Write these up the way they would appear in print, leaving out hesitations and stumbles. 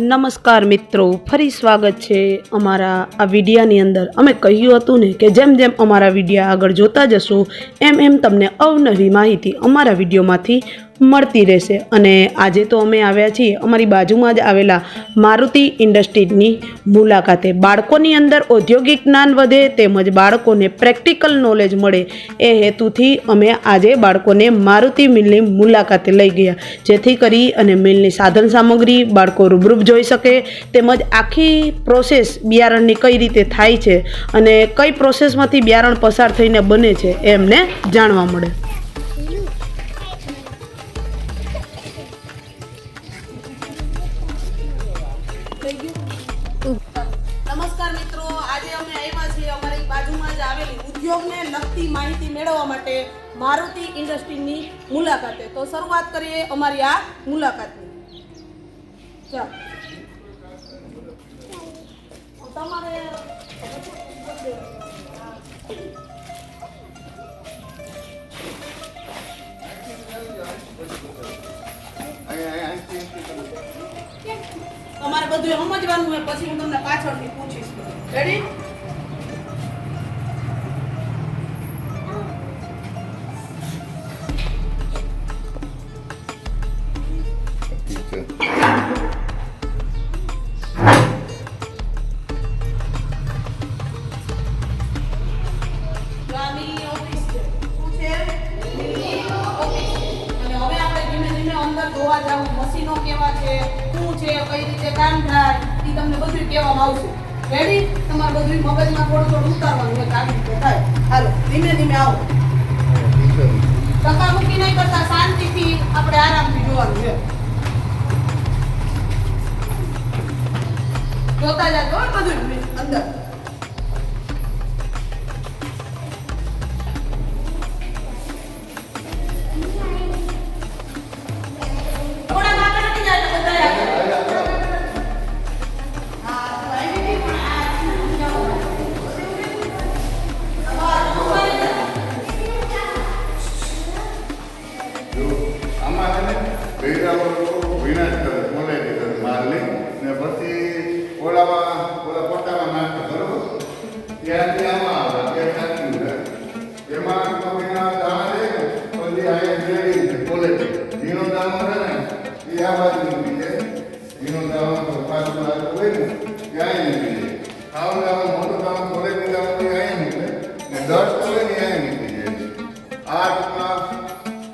નમસ્કાર મિત્રો, ફરી સ્વાગત છે અમારા આ વિડીયાની અંદર. અમે કહ્યું હતું ને કે જેમ જેમ અમારા વિડીયા આગળ જોતા જશો એમ એમ તમને અવનવી માહિતી અમારા વિડીયોમાંથી મળતી રહેશે. અને આજે તો અમે આવ્યા છીએ અમારી બાજુમાં જ આવેલા મારુતિ ઇન્ડસ્ટ્રીઝની મુલાકાતે. બાળકોની અંદર ઔદ્યોગિક જ્ઞાન વધે તેમજ બાળકોને પ્રેક્ટિકલ નોલેજ મળે એ હેતુથી અમે આજે બાળકોને મારુતિ મિલની મુલાકાતે લઈ ગયા, જેથી કરી અને મિલની સાધન સામગ્રી બાળકો રૂબરૂપ જોઈ શકે, તેમજ આખી પ્રોસેસ બિયારણની કઈ રીતે થાય છે અને કઈ પ્રોસેસમાંથી બિયારણ પસાર થઈને બને છે એ એમને જાણવા મળે. નમસ્કાર મિત્રો, આજે અમે આવ્યા છીએ અમારી બાજુમાં જ આવેલી ઉદ્યોગને લગતી માહિતી મેળવવા માટે મારુતિ ઇન્ડસ્ટ્રીની મુલાકાતે. તો શરૂઆત કરીએ અમારી આ મુલાકાતની. ચાલો તમારે તમારે બધું સમજવાનું હોય, પછી હું તમને પાછળથી પૂછીશ. રેડી? મશીનો કેવા છે, શું છે, કઈ રીતે કામ થાય એ તમને બધું કહેવામાં આવશે. રેડી? તમારે બધું મગજમાં થોડું થોડું ઉતારવાનું હોય, આવી રીતે થાય. હાલો, ધીમે ધીમે આવો. ટકામુકી નહીં કરતા, શાંતિથી આપણે આરામથી જોવાનું છે. જોતા જાજો બધું અંદર.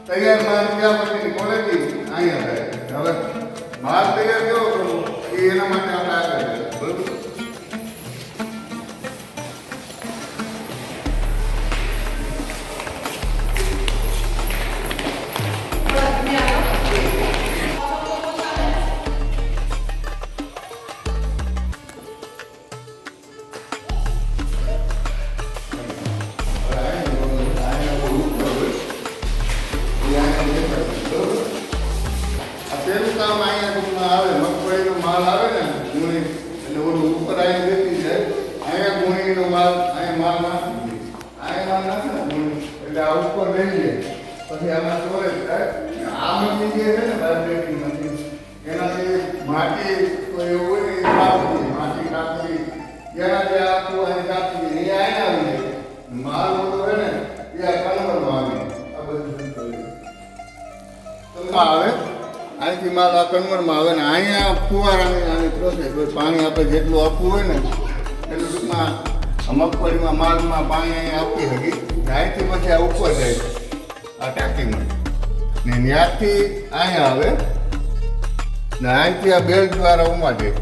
તૈયાર માલ ક્યાં પછીની ક્વોલિટી અહીંયા થાય. હવે માલ તૈયાર કેવો કરવો એ એના માટે આપણે આગળ બરોબર. કામ અહીંયા આવે મગફળીનો માલ આવે ને ગુણી, એટલે ઓલું ઉપર આવી દેતી છે. અહીંયા ગુણીનો માલ અહીંયા માલ નાખી, અહીંયા માલ નાખે ને ગુણી, એટલે આ ઉપર લઈ લે, પછી આમાં સ્ટોરેજ થાય. આ મશીન જે છે ને વાઇબ્રેટિંગ મશીન, એનાથી માટી કોઈ એવું હોય ને એ કાપી, માટી કાપી એનાથી આખું અહીં કાપી અહીંયા આવી જાય. માલ ઓલો હોય ને એ આ કન્વરમાં આવે. આ બધું આવે અહીંથી માલ આ કન્વરમાં આવે ને અહીંયા ફુવારાની આની પ્રોસેસ હોય. પાણી આપણે જેટલું આપવું હોય ને એટલું ટૂંકમાં મગફળીમાં માલમાં પાણી અહીંયા આપી શકી. અહીંથી પછી આ ઉપર જાય આ ટાંકીમાં ને ત્યાંથી અહીંયા આવે ને અહીંથી આ બેલ્ટ દ્વારા ઉમાં જાય.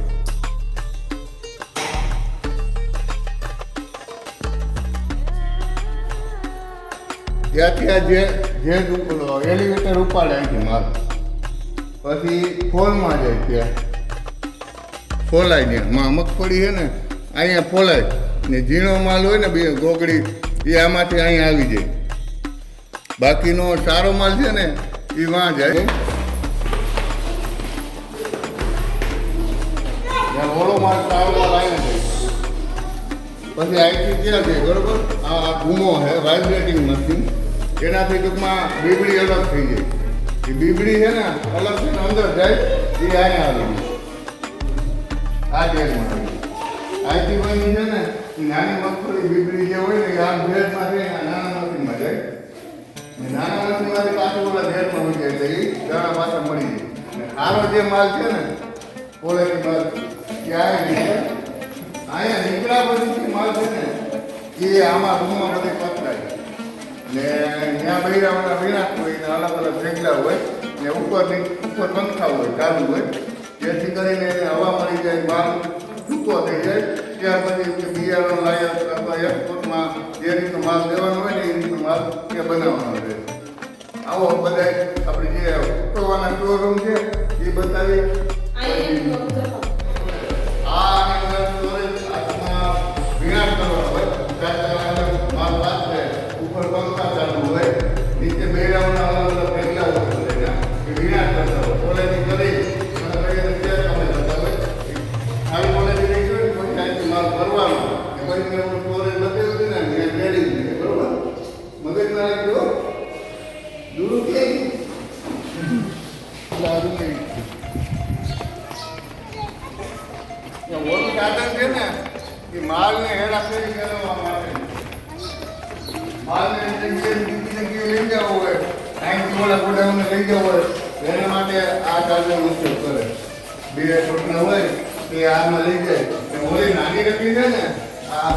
ત્યાંથી આ જે એલિવેટર ઉપાડે અહીંથી માલ, પછી ફોલમાં જાય. ત્યાં ફોલાય ને મગફળી છે ને અહીંયા ફોલાય ને ઝીણો માલ હોય ને બે ગોગડી એ આમાંથી અહીંયા આવી જાય. બાકીનો સારો માલ છે ને એ વાં જાય. ઓલો માલ સારો માલ અહીંયા જાય. પછી અહીંથી ક્યાં જાય બરોબર. આ ઘૂમો છે વાઇબ્રેટિંગ મશીન, એનાથી ટૂંકમાં બીબડી અલગ થઈ જાય. એ બીબડી છે ને અલગ થઈને અંદર જાય એ અહીંયા આવી આ ડેરમાં આઈટી બની છે ને નાની મગફળી બીબડી જે હોય ને એ આ ભેજમાં રહે નાના મશીનમાં જાય નાના મશીનમાંથી પાછું ઓલા ભેજમાં હોય જાય એટલે એ દાણા પાછા મળી જાય આનો જે માલ છે ને ઓલેથી માલ ત્યાં અહીંયા નીકળ્યા પછી માલ છે ને એ આમાં રૂમમાં બધે પથરાય ને ત્યાં બૈરાવાળા વિનાશ હોય ને અલગ અલગ ભેગલા હોય ને ઉપર પંખા હોય ચાલુ હોય જેથી કરીને એને હવા મળી જાય માલ ટૂંકો થઈ જાય ત્યાર પછી બિયારણ લાયક અથવા એક્સપોર્ટમાં જે રીતનો માલ દેવાનો હોય ને એ રીતનો માલ એ બનાવવાનો રહે આવો બધા આપણે જે ઉકળવાના સ્ટોર રૂમ છે એ બતાવી વિનાશ કરવાનો હોય માલ પાથરે ઉપર પંખા ચાલુ હોય નીચે બૈરાઓના અલગ અલગ ભેગલા હોય એ વિનાશ કરતા હોય કોલેથી કરી માલ ભરવાનો પછી મેં સ્ટોરેજ બતાવ્યું હતું ને મેં રેડી દીધી બરોબર મગજમાં રાખ્યો દૂર કે ઓલું સાધન છે ને એ માલને હેરાફેરી કરવા માટે માલને બીજી જગ્યાએ લઈ જવો હોય અહીંથી ઓલા ગોડાઉનને લઈ જવો હોય એના માટે આ સાધનનો ઉપયોગ કરે બે છોકરા હોય તે આમાં લઈ જાય ઓલી નાની રખી છે ને આ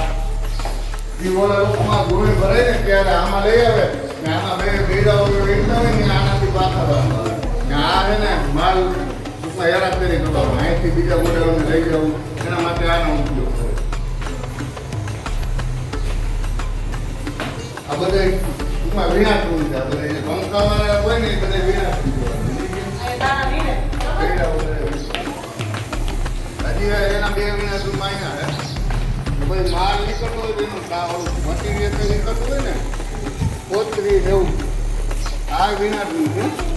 જીવોના રૂપમાં ગોળી ભરાય ને ત્યારે આમાં લઈ આવે ને આમાં બે બેડા વેચતા હોય ને આનાથી પાછા આવે ને આ છે ને માલ ટૂંકમાં હેરાફેરી કરવાનો અહીંથી બીજા ગોડાઓને લઈ જવું એના માટે આનો ઉપયોગ કરે આ બધા ટૂંકમાં વિનાશ છે આ બધા જે પંખાવાળા હોય ને એ બધા વિનાશ એના બે મહિના સુધી આવ્યા પછી માલ નીકળતો હોય એનું મટીરિયલ નીકળતું હોય ને કોથરી જેવું આ વિનાશનું છે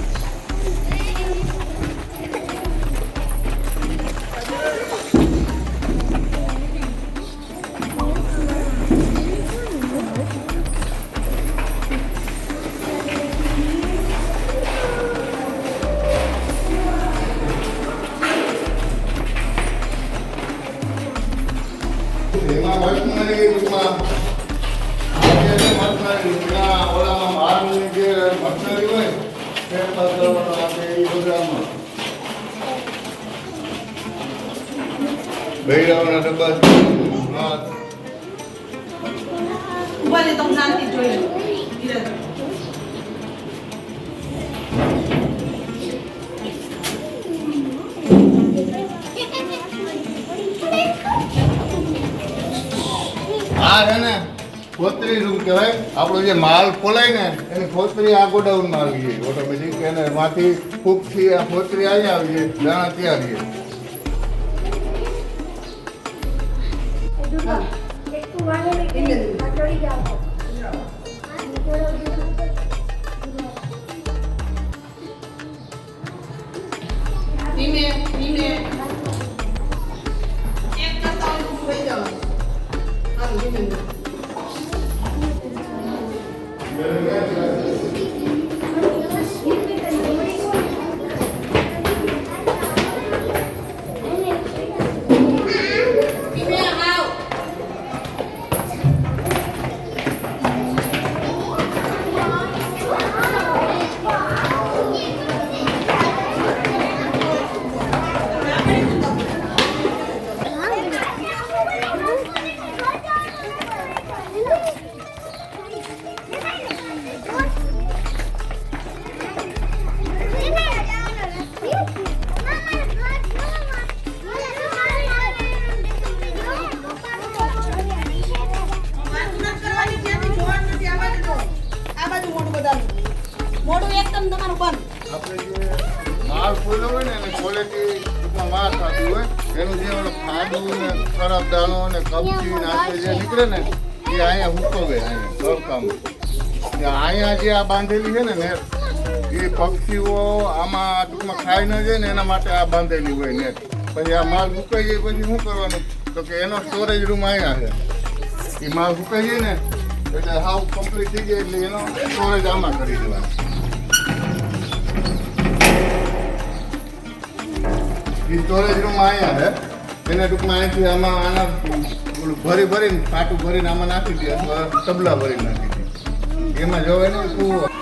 એમાં મશીનરી ટૂંકમાં ઓલામાં માલની જે મશીનરી હોય ફેરફાર કરવાનો આપણે એ પ્રોગ્રામમાં બૈરાઓના ડબ્બા શાંતિ જોઈ આ છે ને ખોતરી રૂમ કહેવાય આપણો જે માલ ખોલાય ને એની ખોતરી આ ગોડાઉનમાં આવી જાય ઓટોમેટિક એને માંથી ફૂગથી આ ખોતરી અહીંયા આવી જાય દાણા ત્યાં આવી મોડું એકદમ તમારું બંધ આપણે જે માલ ખોલ્યો હોય ને એને ક્વોલિટી ટૂંકમાં માલ થતી હોય એનું જે ઓલો ખાડું ને ખરાબ દાણો ને કપચી નાખે જે નીકળે ને એ અહીંયા હુકવે અહીંયા તડકામાં અહીંયા જે આ બાંધેલી છે ને નેટ એ પક્ષીઓ આમાં ટૂંકમાં ખાઈ ન જાય ને એના માટે આ બાંધેલી હોય નેટ પછી આ માલ સુકાઈ જાય પછી શું કરવાનું તો કે એનો સ્ટોરેજ રૂમ અહીંયા છે એ માલ સુકાઈ જાય ને એટલે હાવ કમ્પ્લીટ થઈ જાય એટલે એનો સ્ટોરેજ આમાં કરી દેવાનો સ્ટોરેજ રૂમ અહીંયા છે એને ટૂંકમાં અહીંથી આમાં આના ઓલું ભરીને પાટું ભરીને આમાં નાખી દે અથવા તબલા ભરીને નાખી દે એમાં જોવે ને શું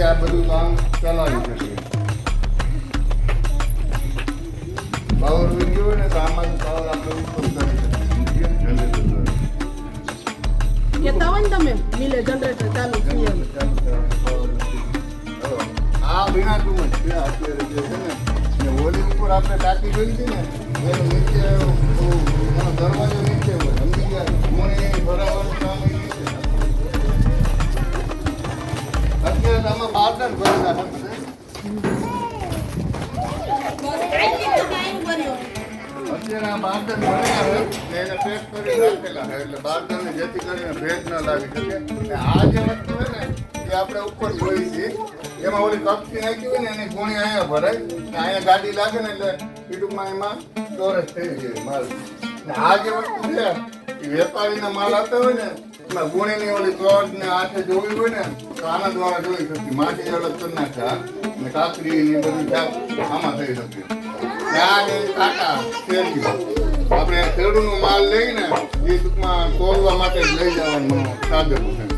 આ બધું કામ ચલાવી શકીએ પાવર વીજળી હોય ને તો આમાં પાવર આપણે ઉપર કરી શકીએ જનરેટર કહેતા હોય ને તમે મિલે જનરેટર ચાલુ થઈએ આ વિના તું જ છે અત્યારે જે છે ને ઓલી ઉપર આપણે ટાંકી જોઈ હતી ને એનો નીચે એનો દરવાજો નીચે હોય સમજી ગયા મોની બરાબર કામ નીચે અત્યારે આમાં બારદાન ભરેલા છે અત્યારે આ બારદાન ભરેલા હોય ને એને પેક કરી રાખેલા છે એટલે બારદાનને જેથી કરીને ભેજ ન લાગી શકે આ જે વસ્તુ છે ને એ આપણે ઉપર જોઈ છીએ એમાં ઓલી કપચી નાખી હોય ને એની ગુણી અહીંયા ભરાય ને અહીંયા ગાડી લાગે ને એટલે ટૂંકમાં એમાં સ્ટોરેજ થઈ જાય માલ ને આ જે વસ્તુ છે એ વેપારીના માલ આવતા હોય ને એમાં ગુણીની ઓલી ચોટ ને હાથે જોવી હોય ને તો આના દ્વારા જોઈ શકીએ માટી અલગ કરી નાખ્યા ને કાકડી ને બધી જાત આમાં થઈ શકે આ જે કાંટા શેરડી આપણે ખેડૂતનો માલ લઈને એ ટૂંકમાં તોલવા માટે લઈ જવાનું સાધન છે